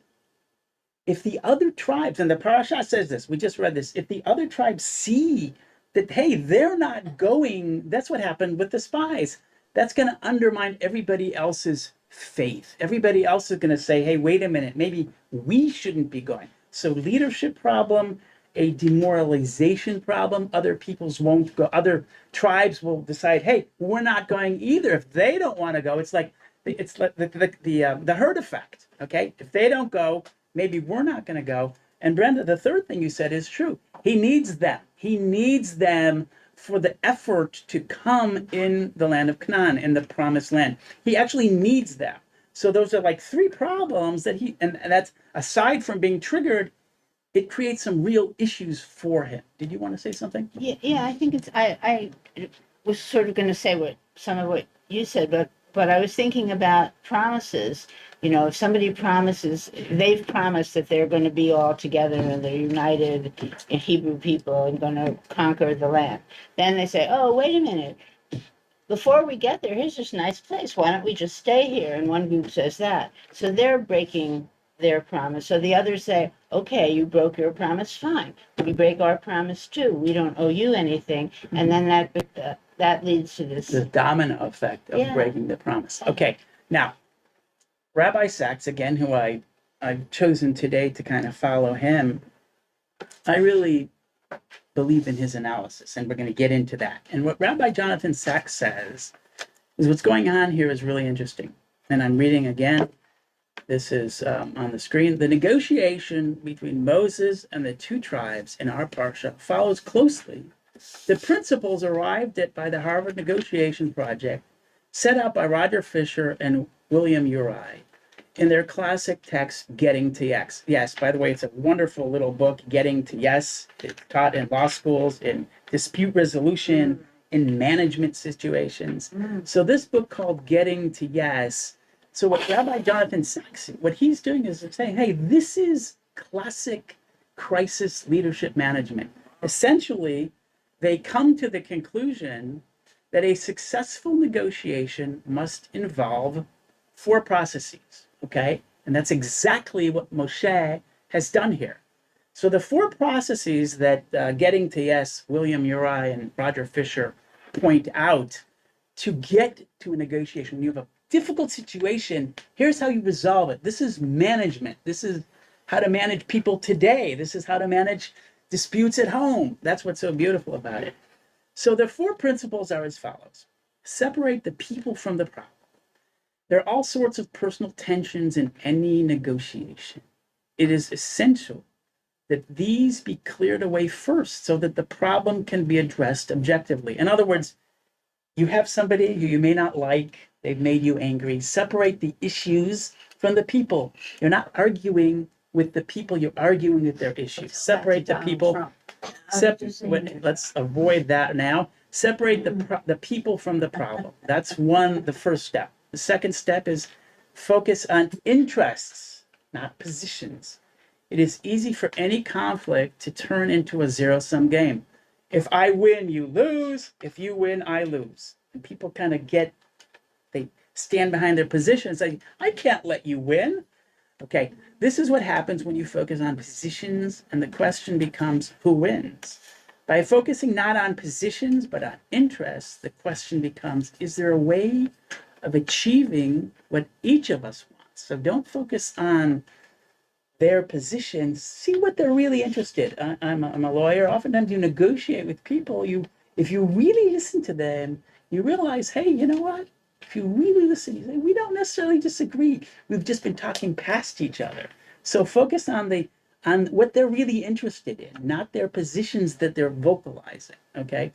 if the other tribes, and the parasha says this, we just read this, if the other tribes see that, hey, they're not going, that's what happened with the spies. That's going to undermine everybody else's faith. Everybody else is going to say, hey, wait a minute, maybe we shouldn't be going. So leadership problem, a demoralization problem. Other peoples won't go. Other tribes will decide, hey, we're not going either. If they don't want to go, it's like the herd effect. Okay, if they don't go, maybe we're not going to go. And Brenda, the third thing you said is true. He needs them. He needs them for the effort to come in the land of Canaan, in the promised land. He actually needs them. So those are like three problems that and that's aside from being triggered, it creates some real issues for him. Did you want to say something? Yeah, I think I was sort of going to say some of what you said, but I was thinking about promises. If somebody promises, they've promised that they're going to be all together and they're united in Hebrew people and going to conquer the land. Then they say, oh, wait a minute. Before we get there, here's this nice place. Why don't we just stay here? And one group says that. So they're breaking their promise. So the others say, okay, you broke your promise, fine. We break our promise too. We don't owe you anything. And then that leads to this. The domino effect of breaking the promise. Okay, now, Rabbi Sachs, again, who I I've chosen today to kind of follow him, I really believe in his analysis, and we're going to get into that. And what Rabbi Jonathan Sacks says is what's going on here is really interesting. And I'm reading again. This is on the screen. The negotiation between Moses and the two tribes in our parsha follows closely the principles arrived at by the Harvard Negotiation Project, set out by Roger Fisher and William Uri in their classic text, Getting to Yes. Yes, by the way, it's a wonderful little book, Getting to Yes. It's taught in law schools, in dispute resolution, in management situations. So this book called Getting to Yes. So what Rabbi Jonathan Sacks, what he's doing is saying, hey, this is classic crisis leadership management. Essentially, they come to the conclusion that a successful negotiation must involve 4 processes, okay? And that's exactly what Moshe has done here. So the 4 processes that Getting to Yes, William Uri and Roger Fisher point out to get to a negotiation. You have a difficult situation, here's how you resolve it. This is management. This is how to manage people today. This is how to manage disputes at home. That's what's so beautiful about it. So the 4 principles are as follows. Separate the people from the problem. There are all sorts of personal tensions in any negotiation. It is essential that these be cleared away first so that the problem can be addressed objectively. In other words, you have somebody who you may not like, they've made you angry. Separate the issues from the people. You're not arguing with the people, you're arguing with their issues. Separate the people. Let's avoid that now. Separate the people from the problem. That's the first step. The second step is focus on interests, not positions. It is easy for any conflict to turn into a zero-sum game. If I win, you lose. If you win, I lose. And people kind of they stand behind their positions. Like, I can't let you win. Okay, this is what happens when you focus on positions, and the question becomes who wins. By focusing not on positions, but on interests, the question becomes, is there a way of achieving what each of us wants? So don't focus on their positions, see what they're really interested. I'm a lawyer. Oftentimes you negotiate with people. If you really listen to them, you realize, hey, you know what? If you really listen, you say, we don't necessarily disagree. We've just been talking past each other. So focus on what they're really interested in, not their positions that they're vocalizing, okay?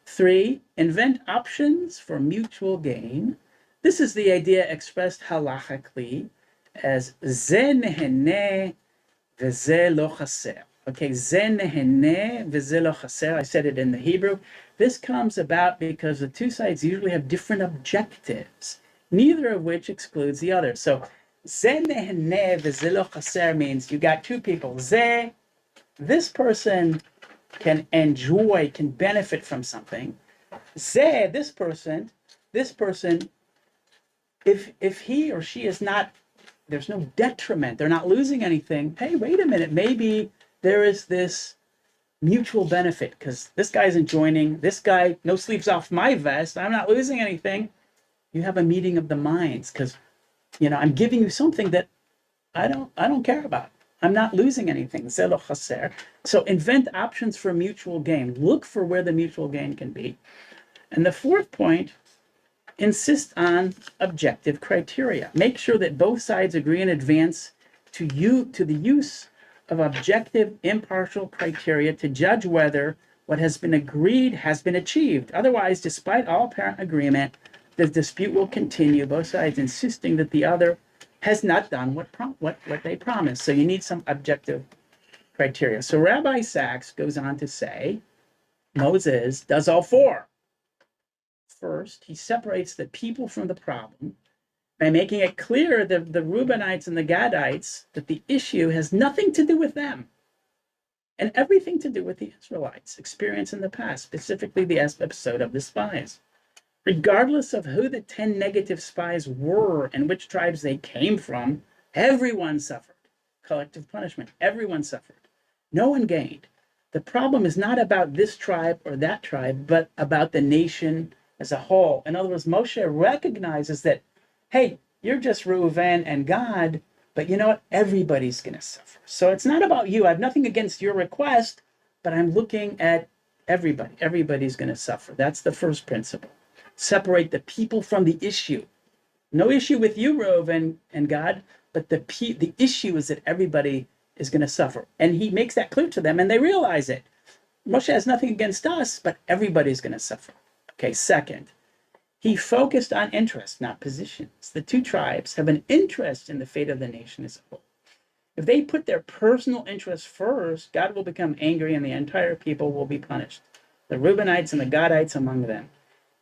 3, invent options for mutual gain. This is the idea expressed halachically as ze nehene veze lo chaser. Okay, ze nehene veze lo chaser. I said it in the Hebrew. This comes about because the 2 sides usually have different objectives, neither of which excludes the other. So ze nehene veze lo chaser means you got 2 people. Ze, this person can enjoy, can benefit from something. Ze, this person, if he or she is not, there's no detriment, they're not losing anything. Hey, wait a minute, maybe there is this mutual benefit because this guy isn't joining, this guy, no sleeves off my vest, I'm not losing anything. You have a meeting of the minds because, I'm giving you something that I don't care about. I'm not losing anything. Zelo chaser. So invent options for mutual gain. Look for where the mutual gain can be. And the 4th point, insist on objective criteria. Make sure that both sides agree in advance to the use of objective, impartial criteria to judge whether what has been agreed has been achieved. Otherwise, despite all apparent agreement, the dispute will continue, both sides insisting that the other has not done what they promised. So you need some objective criteria. So Rabbi Sacks goes on to say, Moses does all 4. First, he separates the people from the problem by making it clear that the Reubenites and the Gadites that the issue has nothing to do with them and everything to do with the Israelites' experience in the past, specifically the episode of the spies. Regardless of who the 10 negative spies were and which tribes they came from, everyone suffered. Collective punishment. Everyone suffered. No one gained. The problem is not about this tribe or that tribe, but about the nation as a whole. In other words, Moshe recognizes that, hey, you're just Reuven and God, But you know what? Everybody's going to suffer. So it's not about you. I have nothing against your request, but I'm looking at everybody. Everybody's going to suffer. That's the first principle. Separate the people from the issue. No issue with you, Reuven and God, but the issue is that everybody is going to suffer. And he makes that clear to them, and they realize it. Moshe has nothing against us, but everybody's going to suffer. Okay, second, he focused on interest, not positions. The two tribes have an interest in the fate of the nation as a whole. If they put their personal interests first, God will become angry and the entire people will be punished, the Reubenites and the Gadites among them.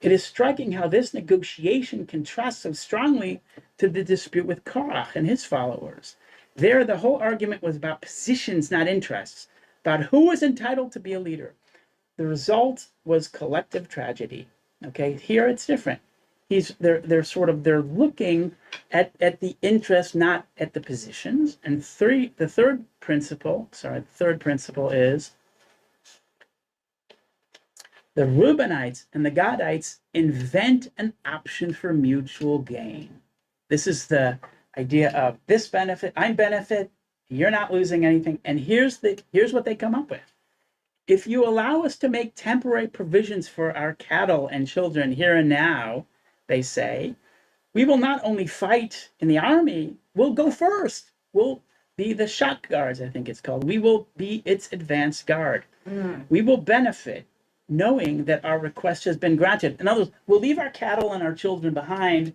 It is striking how this negotiation contrasts so strongly to the dispute with Korach and his followers. There, the whole argument was about positions, not interests, about who was entitled to be a leader. The result was collective tragedy. Okay, here it's different. They're looking at the interest, not at the positions. And the third principle is the Reubenites and the Gadites invent an option for mutual gain. This is the idea of this benefit, I benefit, you're not losing anything. And here's what they come up with. If you allow us to make temporary provisions for our cattle and children here and now, they say, we will not only fight in the army, we'll go first. We'll be the shock guards, I think it's called. We will be its advance guard. We will benefit knowing that our request has been granted. In other words, we'll leave our cattle and our children behind.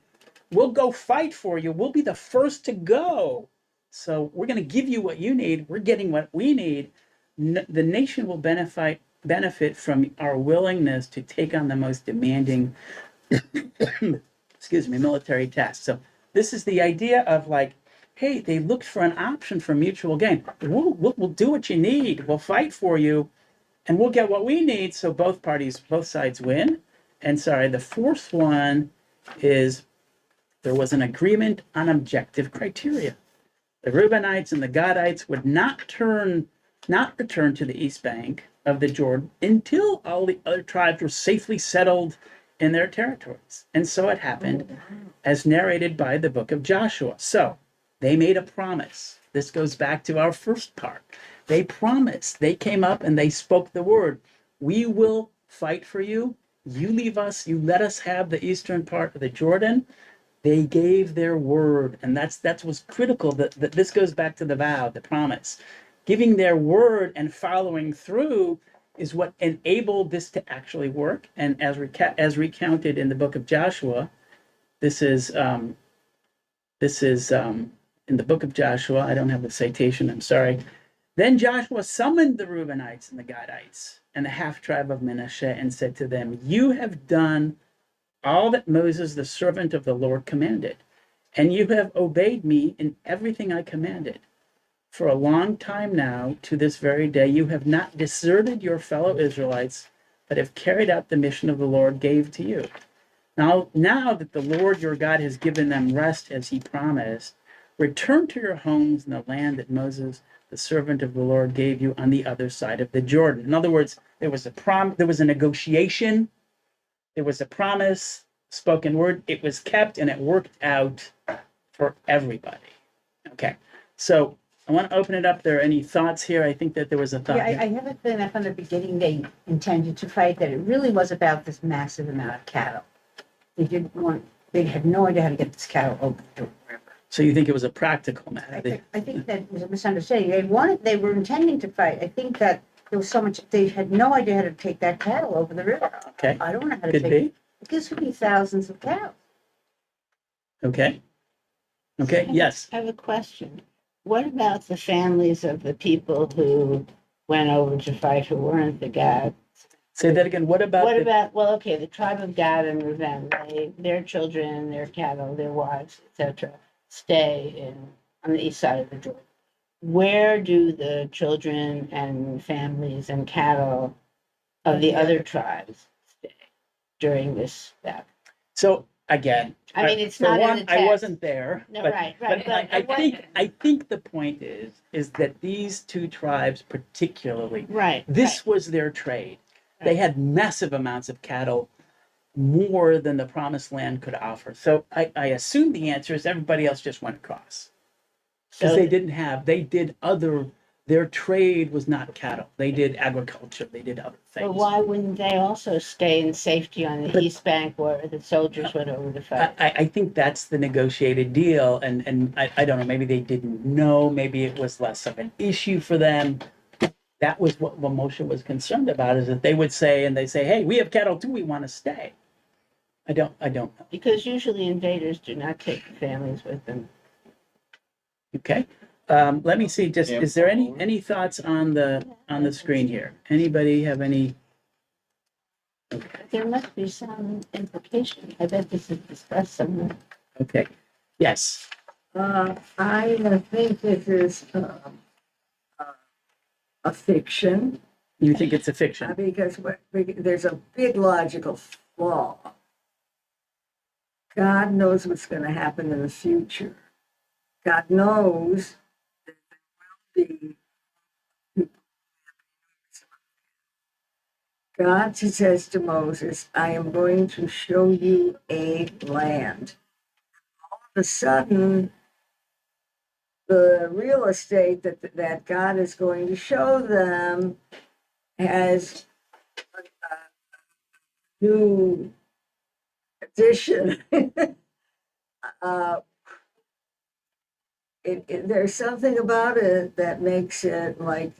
We'll go fight for you. We'll be the first to go. So we're going to give you what you need. We're getting what we need. The nation will benefit from our willingness to take on the most demanding military tasks. So this is the idea of like, hey, they looked for an option for mutual gain. We'll do what you need. We'll fight for you, and we'll get what we need. So both sides win. And the fourth one is there was an agreement on objective criteria. The Reubenites and the Gadites would not return to the east bank of the Jordan until all the other tribes were safely settled in their territories. And so it happened, as narrated by the book of Joshua. So they made a promise. This goes back to our first part. They promised. They came up and they spoke the word. We will fight for you. You leave us. You let us have the eastern part of the Jordan. They gave their word. And that was critical. That this goes back to the vow, the promise. Giving their word and following through is what enabled this to actually work. And as recounted in the book of Joshua, this is in the book of Joshua. I don't have the citation, I'm sorry. Then Joshua summoned the Reubenites and the Gadites and the half tribe of Manasseh and said to them, you have done all that Moses, the servant of the Lord, commanded, and you have obeyed me in everything I commanded. For a long time now, to this very day, you have not deserted your fellow Israelites, but have carried out the mission of the Lord gave to you. Now that the Lord your God has given them rest as he promised, return to your homes in the land that Moses, the servant of the Lord, gave you on the other side of the Jordan. In other words, there was a negotiation, there was a promise, spoken word, it was kept, and it worked out for everybody. Okay, so I want to open it up. There are any thoughts here? I think that there was a thought. Yeah, I have a feeling that from the beginning they intended to fight, that it really was about this massive amount of cattle. They had no idea how to get this cattle over the river. So you think it was a practical matter? I think that was a misunderstanding. They were intending to fight. I think that there was so much, they had no idea how to take that cattle over the river. Okay. I don't know how to Could take be. This would be thousands of cows. Okay. Yes. I have a question. What about the families of the people who went over to fight who weren't the Gad? Say that again. What about the tribe of Gad and Reuben, their children, their cattle, their wives, etc., stay on the east side of the Jordan. Where do the children and families and cattle of the other tribes stay during this battle? So again, I mean, it's not in the text. I wasn't there. No, but, right. But I think the point is that these two tribes particularly, this was their trade. They had massive amounts of cattle, more than the promised land could offer. So I assume the answer is everybody else just went across. Because So, they did other, their trade was not cattle. They did agriculture. They did other but things. why wouldn't they also stay in safety on the But- East Bank where the soldiers went over to fight? I think that's the negotiated deal, and I don't know, maybe they didn't know, maybe it was less of an issue for them. That was what Moshe was concerned about, is that they would say, and they say, hey, we have cattle too, we want to stay. I don't know. Because usually invaders do not take the families with them. Okay. Let me see, just, is there any thoughts on the screen here? Anybody have any? There must be some implication. I bet this is discussed somewhere. Okay. Yes. I think it is a fiction You think it's a fiction? because there's a big logical flaw. God knows what's going to happen in the future. God knows that there will be God says to Moses, I am going to show you a land. All of a sudden, the real estate that God is going to show them has a new addition. There's something about it that makes it like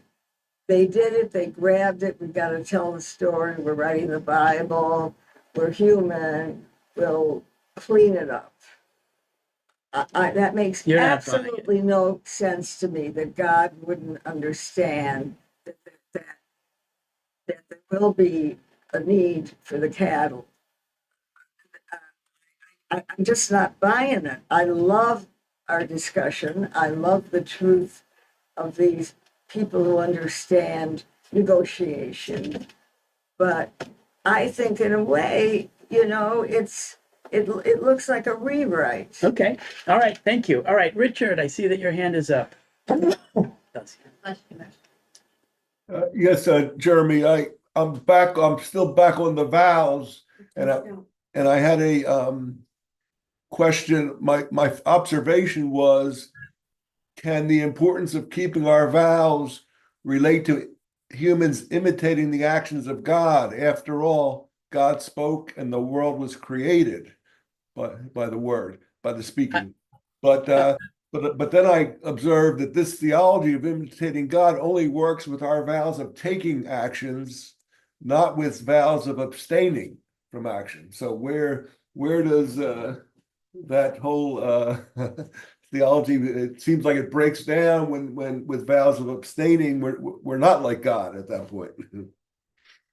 they did it, they grabbed it, we got to tell the story, we're writing the Bible, we're human, we'll clean it up. That makes You're not buying it. absolutely no sense to me that God wouldn't understand that there will be a need for the cattle. I'm just not buying it. I love our discussion. I love the truth of these people who understand negotiation. But I think in a way, it looks like a rewrite. Okay. All right. Thank you. All right, Richard, I see that your hand is up. Yes, Jeremy, I'm still back on the vows, and I had a question. My observation was, can the importance of keeping our vows relate to humans imitating the actions of God? After all, God spoke and the world was created by the word, by the speaking. But then I observed that this theology of imitating God only works with our vows of taking actions, not with vows of abstaining from action. So where does that whole theology? It seems like it breaks down when with vows of abstaining, we're not like God at that point.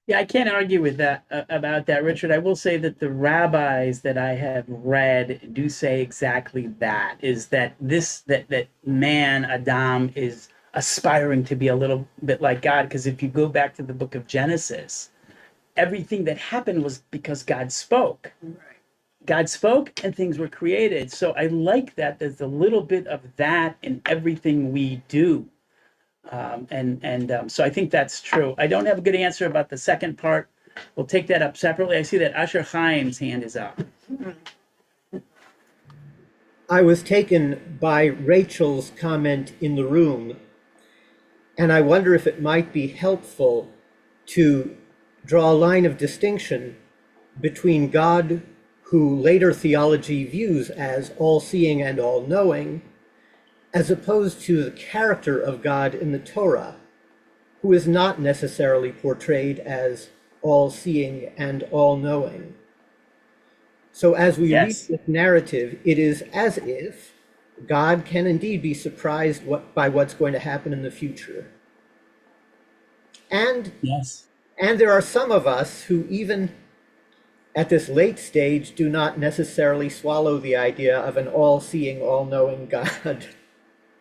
Yeah, I can't argue with that about that, Richard. I will say that the rabbis that I have read do say exactly that, is that that man, Adam, is aspiring to be a little bit like God. Because if you go back to the book of Genesis, everything that happened was because God spoke. God spoke and things were created. So I like that there's a little bit of that in everything we do. So I think that's true. I don't have a good answer about the second part. We'll take that up separately. I see that Asher Chaim's hand is up. I was taken by Rachel's comment in the room, and I wonder if it might be helpful to draw a line of distinction between God, who later theology views as all-seeing and all-knowing, as opposed to the character of God in the Torah, who is not necessarily portrayed as all-seeing and all-knowing. So as we read this narrative, it is as if God can indeed be surprised by what's going to happen in the future. And there are some of us who, even at this late stage, do not necessarily swallow the idea of an all-seeing, all-knowing God.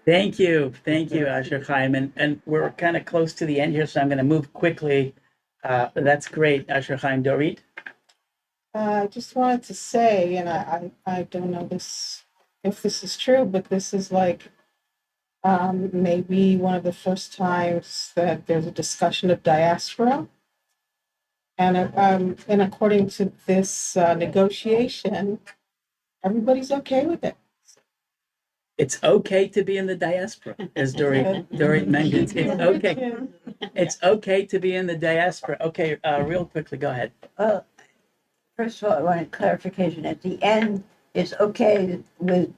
Thank you, Asher Chaim, and we're kind of close to the end here, so I'm going to move quickly. That's great, Asher Chaim. Dorit? I just wanted to say, and I don't know if this is true, but this is like maybe one of the first times that there's a discussion of diaspora. And according to this negotiation, everybody's okay with it. It's okay to be in the diaspora, as Dory mentions. It's okay. It's okay to be in the diaspora. Okay, real quickly, go ahead. Well, first of all, I want clarification. At the end, it's okay with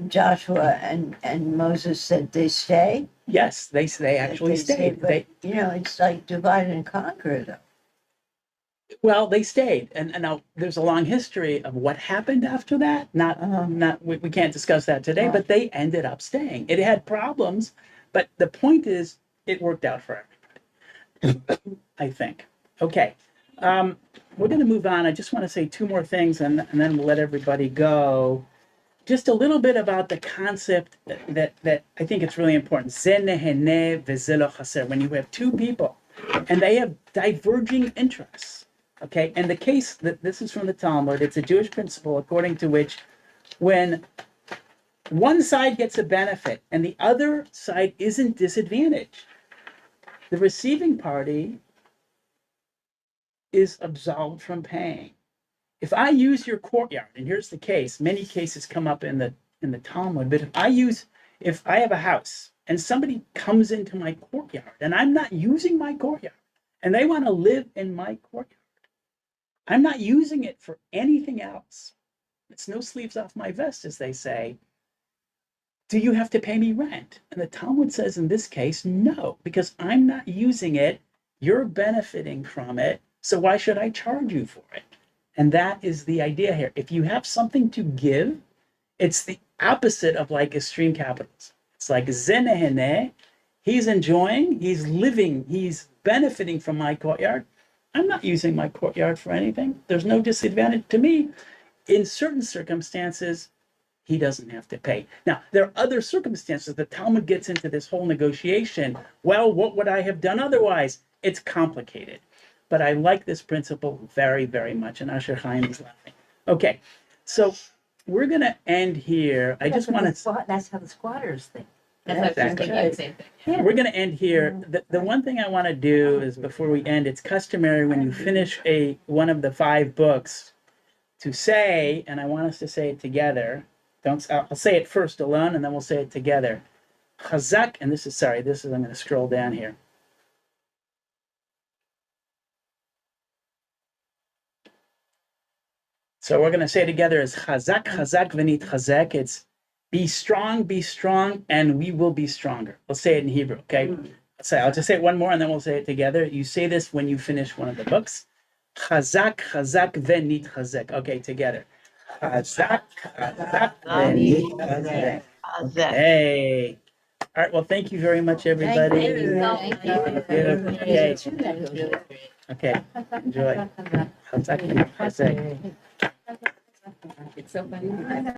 Joshua and Moses said they stay? Yes, they actually stayed. But, you know, it's like divide and conquer though. Well, they stayed, and now there's a long history of what happened after that. We can't discuss that today, but they ended up staying. It had problems, but the point is, it worked out for everybody. I think. Okay, we're going to move on. I just want to say two more things, and then we'll let everybody go. Just a little bit about the concept that I think it's really important. When you have two people, and they have diverging interests. Okay, and the case that this is from the Talmud, it's a Jewish principle according to which when one side gets a benefit and the other side isn't disadvantaged, the receiving party is absolved from paying. If I use your courtyard, and here's the case, many cases come up in the Talmud, but if I have a house and somebody comes into my courtyard and I'm not using my courtyard and they want to live in my courtyard, I'm not using it for anything else. It's no sleeves off my vest, as they say. Do you have to pay me rent? And the Talmud says in this case, no, because I'm not using it. You're benefiting from it. So why should I charge you for it? And that is the idea here. If you have something to give, it's the opposite of like extreme capitalism. It's like zenehene, he's enjoying, he's living, he's benefiting from my courtyard. I'm not using my courtyard for anything. There's no disadvantage to me. In certain circumstances, he doesn't have to pay. Now, there are other circumstances. The Talmud gets into this whole negotiation. Well, what would I have done otherwise? It's complicated. But I like this principle very, very much. And Asher Chaim is laughing. Okay, so we're going to end here. I just want to... That's how the squatters think. That's Exactly. the same thing. We're going to end here. The one thing I want to do is before we end, it's customary when you finish one of the 5 books to say, and I want us to say it together. I'll say it first alone, and then we'll say it together. Chazak, and I'm going to scroll down here. So we're going to say together as Chazak, Chazak, V'nit Chazak. It's be strong, and we will be stronger. Let's say it in Hebrew, okay? I'll just say it one more, and then we'll say it together. You say this when you finish one of the books. Chazak, Chazak, V'nit Chazak. Okay, together. Chazak, Chazak, V'nit Chazak. Hey. All right, well, thank you very much, everybody. Thank you. Okay. Okay, enjoy. Chazak, V'nit Chazak. It's so funny.